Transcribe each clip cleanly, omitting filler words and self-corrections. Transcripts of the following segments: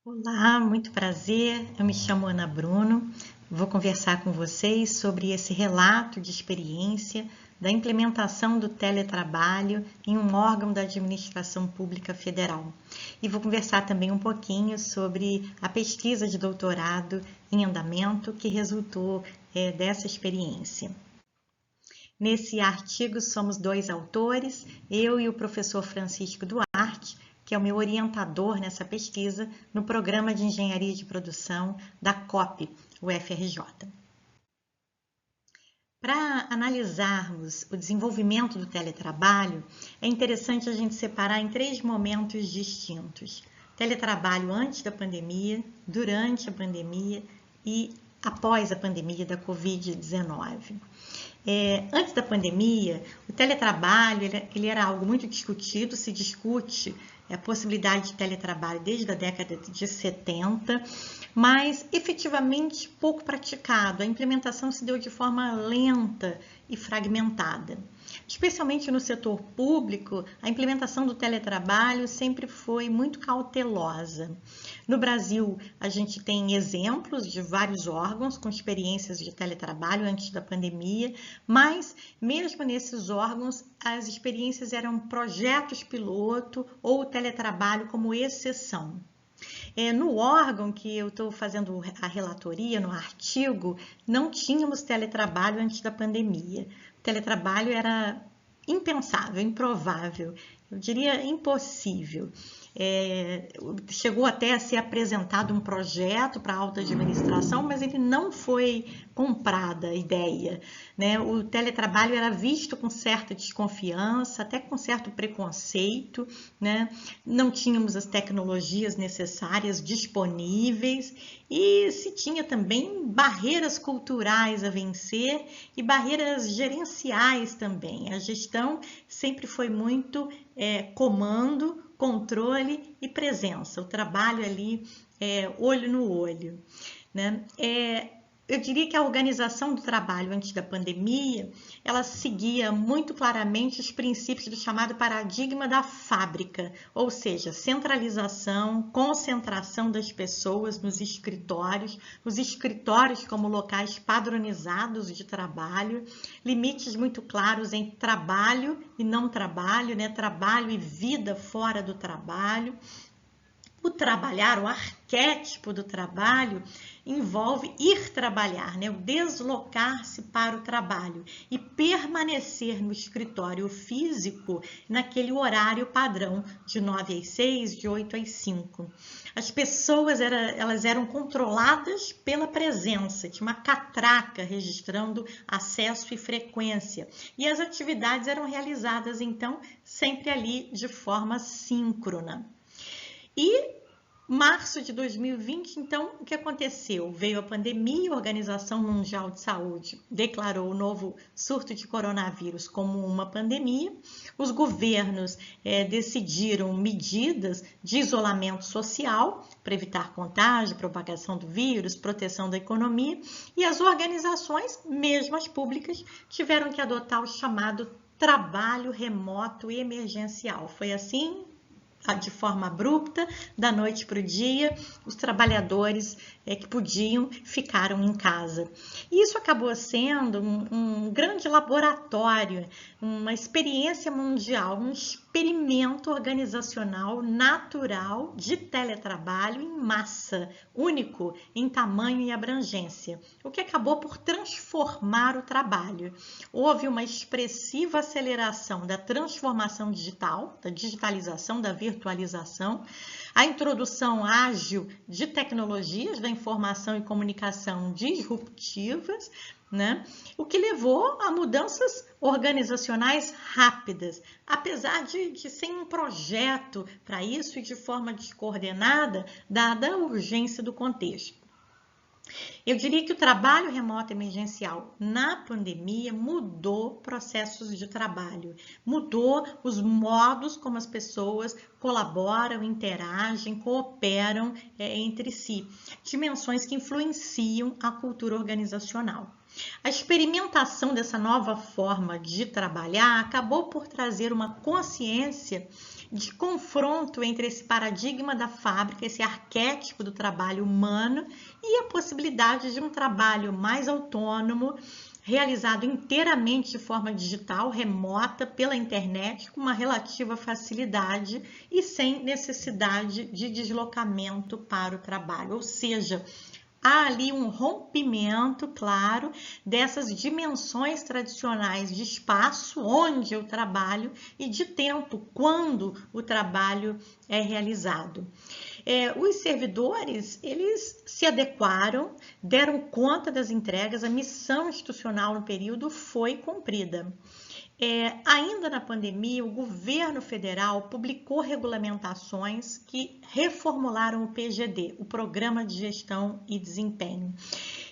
Olá, muito prazer. Eu me chamo Ana Bruno. Vou conversar com vocês sobre esse relato de experiência da implementação do teletrabalho em um órgão da administração pública federal. E vou conversar também um pouquinho sobre a pesquisa de doutorado em andamento que resultou dessa experiência. Nesse artigo somos dois autores, eu e o professor Francisco Duarte, que é o meu orientador nessa pesquisa no Programa de Engenharia de Produção da COP, UFRJ. Para analisarmos o desenvolvimento do teletrabalho, é interessante a gente separar em três momentos distintos: teletrabalho antes da pandemia, durante a pandemia e após a pandemia da Covid-19. Antes da pandemia, o teletrabalho ele era algo muito discutido, se discute a possibilidade de teletrabalho desde a década de 70, mas efetivamente pouco praticado. A implementação se deu de forma lenta e fragmentada. Especialmente no setor público, a implementação do teletrabalho sempre foi muito cautelosa. No Brasil, a gente tem exemplos de vários órgãos com experiências de teletrabalho antes da pandemia, mas mesmo nesses órgãos, as experiências eram projetos piloto ou teletrabalho como exceção. No órgão que eu estou fazendo a relatoria, no artigo, não tínhamos teletrabalho antes da pandemia. O teletrabalho era impensável, improvável, eu diria impossível. Chegou até a ser apresentado um projeto para a alta administração, mas ele não foi comprada a ideia, né? O teletrabalho era visto com certa desconfiança, até com certo preconceito, né? Não tínhamos as tecnologias necessárias disponíveis e se tinha também barreiras culturais a vencer e barreiras gerenciais também. A gestão sempre foi muito comando, controle e presença, o trabalho ali olho no olho, né? Eu diria que a organização do trabalho antes da pandemia, ela seguia muito claramente os princípios do chamado paradigma da fábrica, ou seja, centralização, concentração das pessoas nos escritórios, os escritórios como locais padronizados de trabalho, limites muito claros entre trabalho e não trabalho, né? Trabalho e vida fora do trabalho. O trabalhar, o arquétipo do trabalho, envolve ir trabalhar, né? O deslocar-se para o trabalho e permanecer no escritório físico naquele horário padrão de 9 às 6, de 8 às 5. As pessoas elas eram controladas pela presença, tinha uma catraca registrando acesso e frequência. E as atividades eram realizadas, então, sempre ali de forma síncrona. E março de 2020, então, o que aconteceu? Veio a pandemia, a Organização Mundial de Saúde declarou o novo surto de coronavírus como uma pandemia. Os governos decidiram medidas de isolamento social para evitar contágio, propagação do vírus, proteção da economia. E as organizações, mesmo as públicas, tiveram que adotar o chamado trabalho remoto emergencial. Foi assim, de forma abrupta, da noite para o dia, os trabalhadores que podiam ficaram em casa. E isso acabou sendo um grande laboratório, uma experiência mundial, um experimento organizacional natural de teletrabalho em massa, único em tamanho e abrangência, o que acabou por transformar o trabalho. Houve uma expressiva aceleração da transformação digital, da digitalização, da virtualização, a introdução ágil de tecnologias da informação e comunicação disruptivas, né? O que levou a mudanças organizacionais rápidas, apesar de ser um projeto para isso e de forma descoordenada, dada a urgência do contexto. Eu diria que o trabalho remoto emergencial na pandemia mudou processos de trabalho, mudou os modos como as pessoas colaboram, interagem, cooperam entre si, dimensões que influenciam a cultura organizacional. A experimentação dessa nova forma de trabalhar acabou por trazer uma consciência de confronto entre esse paradigma da fábrica, esse arquétipo do trabalho humano e a possibilidade de um trabalho mais autônomo, realizado inteiramente de forma digital, remota, pela internet, com uma relativa facilidade e sem necessidade de deslocamento para o trabalho. Ou seja, há ali um rompimento, claro, dessas dimensões tradicionais de espaço onde eu trabalho e de tempo, quando o trabalho é realizado. Os servidores, eles se adequaram, deram conta das entregas, a missão institucional no período foi cumprida. Ainda na pandemia, o governo federal publicou regulamentações que reformularam o PGD, o Programa de Gestão e Desempenho.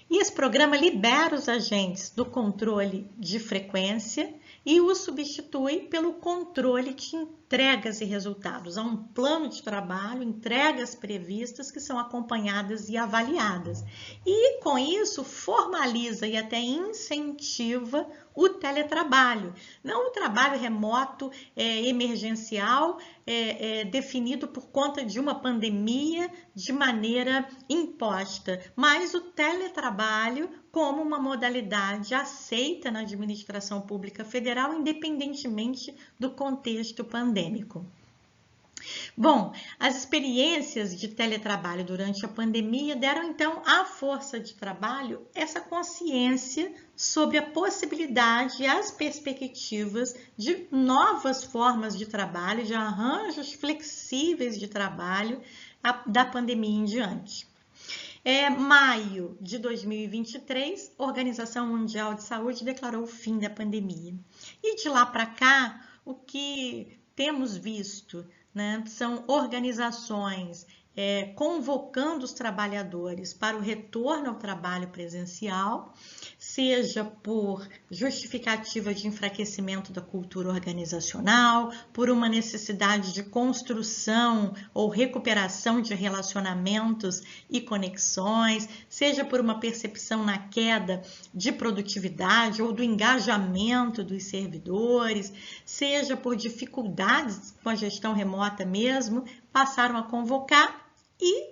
E esse programa libera os agentes do controle de frequência e o substitui pelo controle de entregas e resultados. Há um plano de trabalho, entregas previstas que são acompanhadas e avaliadas. E com isso formaliza e até incentiva o teletrabalho, não o trabalho remoto emergencial definido por conta de uma pandemia de maneira imposta, mas o teletrabalho como uma modalidade aceita na administração pública federal, independentemente do contexto pandêmico. Bom, as experiências de teletrabalho durante a pandemia deram então à força de trabalho essa consciência sobre a possibilidade e as perspectivas de novas formas de trabalho, de arranjos flexíveis de trabalho da pandemia em diante. Maio de 2023, a Organização Mundial de Saúde declarou o fim da pandemia. E de lá para cá, o que temos visto, né, são organizações convocando os trabalhadores para o retorno ao trabalho presencial, seja por justificativa de enfraquecimento da cultura organizacional, por uma necessidade de construção ou recuperação de relacionamentos e conexões, seja por uma percepção na queda de produtividade ou do engajamento dos servidores, seja por dificuldades com a gestão remota mesmo, passaram a convocar e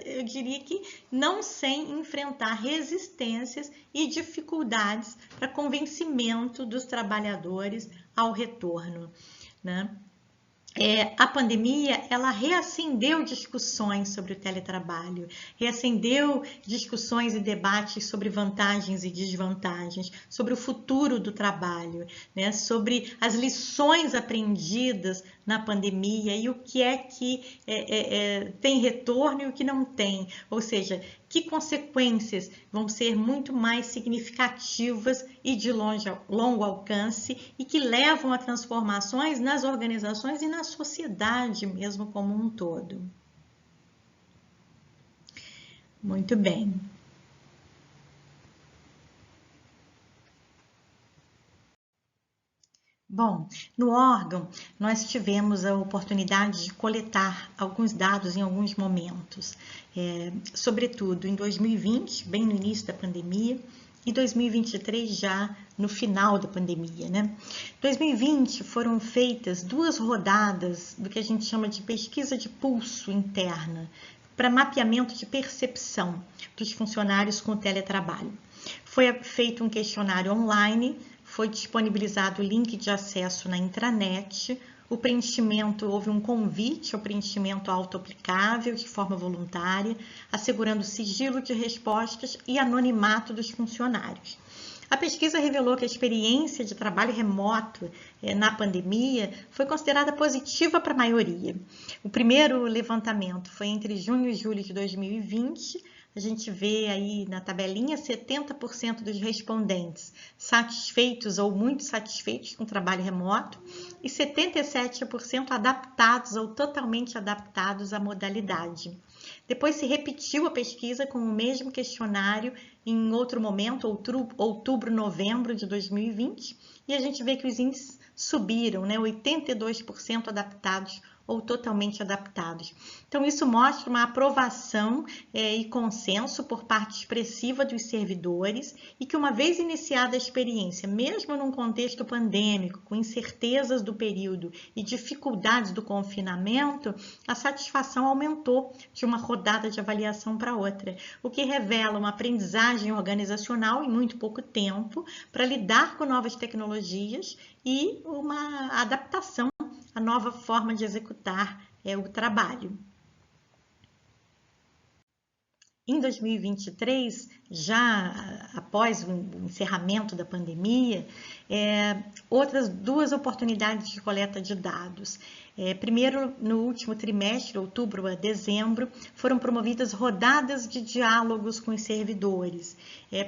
eu diria que não sem enfrentar resistências e dificuldades para convencimento dos trabalhadores ao retorno, né? A pandemia, ela reacendeu discussões sobre o teletrabalho, reacendeu discussões e debates sobre vantagens e desvantagens, sobre o futuro do trabalho, né? Sobre as lições aprendidas na pandemia e o que é que tem retorno e o que não tem, ou seja, que consequências vão ser muito mais significativas e de longo alcance e que levam a transformações nas organizações e na sociedade mesmo como um todo. Muito bem. Bom, no órgão, nós tivemos a oportunidade de coletar alguns dados em alguns momentos, sobretudo em 2020, bem no início da pandemia, e 2023 já no final da pandemia, né? 2020 foram feitas 2 rodadas do que a gente chama de pesquisa de pulso interna, para mapeamento de percepção dos funcionários com o teletrabalho. Foi feito um questionário online, foi disponibilizado o link de acesso na intranet, o preenchimento, houve um convite ao preenchimento auto-aplicável de forma voluntária, assegurando sigilo de respostas e anonimato dos funcionários. A pesquisa revelou que a experiência de trabalho remoto na pandemia foi considerada positiva para a maioria. O primeiro levantamento foi entre junho e julho de 2020, a gente vê aí na tabelinha 70% dos respondentes satisfeitos ou muito satisfeitos com o trabalho remoto e 77% adaptados ou totalmente adaptados à modalidade. Depois se repetiu a pesquisa com o mesmo questionário em outro momento, outubro, novembro de 2020, e a gente vê que os índices subiram, né? 82% adaptados ou totalmente adaptados. Então, isso mostra uma aprovação e consenso por parte expressiva dos servidores e que, uma vez iniciada a experiência, mesmo num contexto pandêmico, com incertezas do período e dificuldades do confinamento, a satisfação aumentou de uma rodada de avaliação para outra, o que revela uma aprendizagem organizacional em muito pouco tempo para lidar com novas tecnologias e uma adaptação à nova forma de executar o trabalho. Em 2023, já após o encerramento da pandemia, outras duas oportunidades de coleta de dados. Primeiro, no último trimestre, outubro a dezembro, foram promovidas rodadas de diálogos com os servidores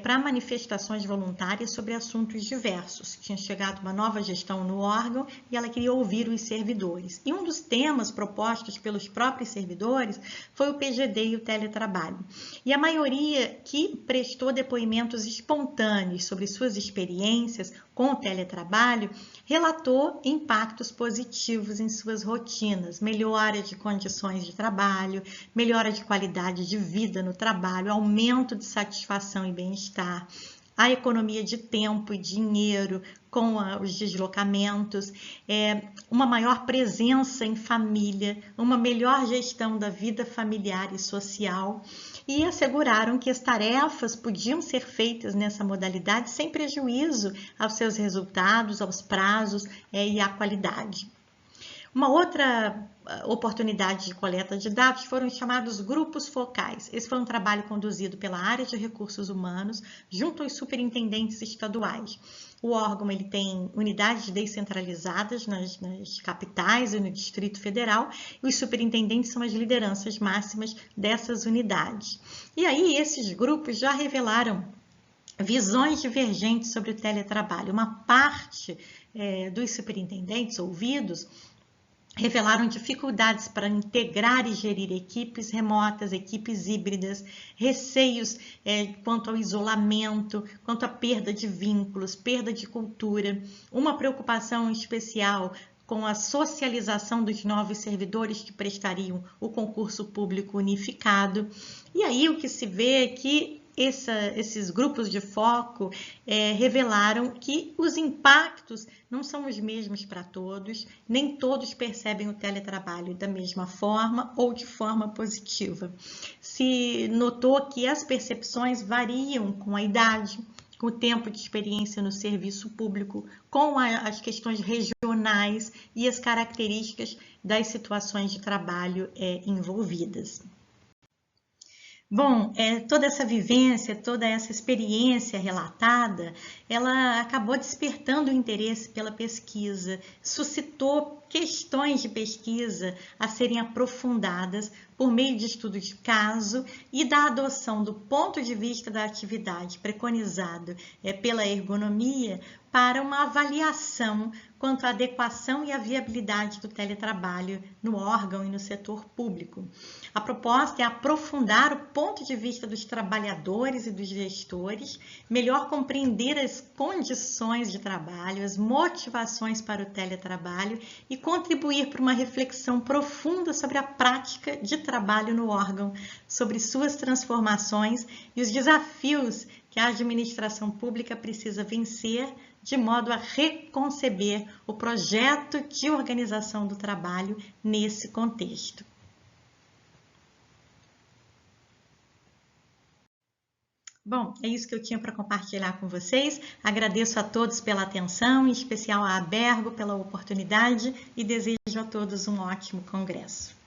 para manifestações voluntárias sobre assuntos diversos. Tinha chegado uma nova gestão no órgão e ela queria ouvir os servidores. E um dos temas propostos pelos próprios servidores foi o PGD e o teletrabalho. E a maioria que prestou depoimentos espontâneos sobre suas experiências com o teletrabalho relatou impactos positivos em suas rotinas, melhora de condições de trabalho, melhora de qualidade de vida no trabalho, aumento de satisfação e bem-estar, a economia de tempo e dinheiro com os deslocamentos, uma maior presença em família, uma melhor gestão da vida familiar e social, e asseguraram que as tarefas podiam ser feitas nessa modalidade sem prejuízo aos seus resultados, aos prazos e à qualidade. Uma outra oportunidade de coleta de dados foram os chamados grupos focais. Esse foi um trabalho conduzido pela área de recursos humanos junto aos superintendentes estaduais. O órgão ele tem unidades descentralizadas nas capitais e no Distrito Federal, e os superintendentes são as lideranças máximas dessas unidades. E aí esses grupos já revelaram visões divergentes sobre o teletrabalho. Uma parte dos superintendentes ouvidos revelaram dificuldades para integrar e gerir equipes remotas, equipes híbridas, receios quanto ao isolamento, quanto à perda de vínculos, perda de cultura, uma preocupação especial com a socialização dos novos servidores que prestariam o concurso público unificado. E aí o que se vê é que esses grupos de foco revelaram que os impactos não são os mesmos para todos, nem todos percebem o teletrabalho da mesma forma ou de forma positiva. Se notou que as percepções variam com a idade, com o tempo de experiência no serviço público, com as questões regionais e as características das situações de trabalho envolvidas. Bom, toda essa vivência, toda essa experiência relatada, ela acabou despertando o interesse pela pesquisa, suscitou questões de pesquisa a serem aprofundadas por meio de estudo de caso e da adoção do ponto de vista da atividade preconizado pela ergonomia para uma avaliação quanto à adequação e à viabilidade do teletrabalho no órgão e no setor público. A proposta é aprofundar o ponto de vista dos trabalhadores e dos gestores, melhor compreender as condições de trabalho, as motivações para o teletrabalho e contribuir para uma reflexão profunda sobre a prática de trabalho no órgão, sobre suas transformações e os desafios que a administração pública precisa vencer de modo a reconceber o projeto de organização do trabalho nesse contexto. Bom, é isso que eu tinha para compartilhar com vocês. Agradeço a todos pela atenção, em especial a Abergo pela oportunidade e desejo a todos um ótimo congresso.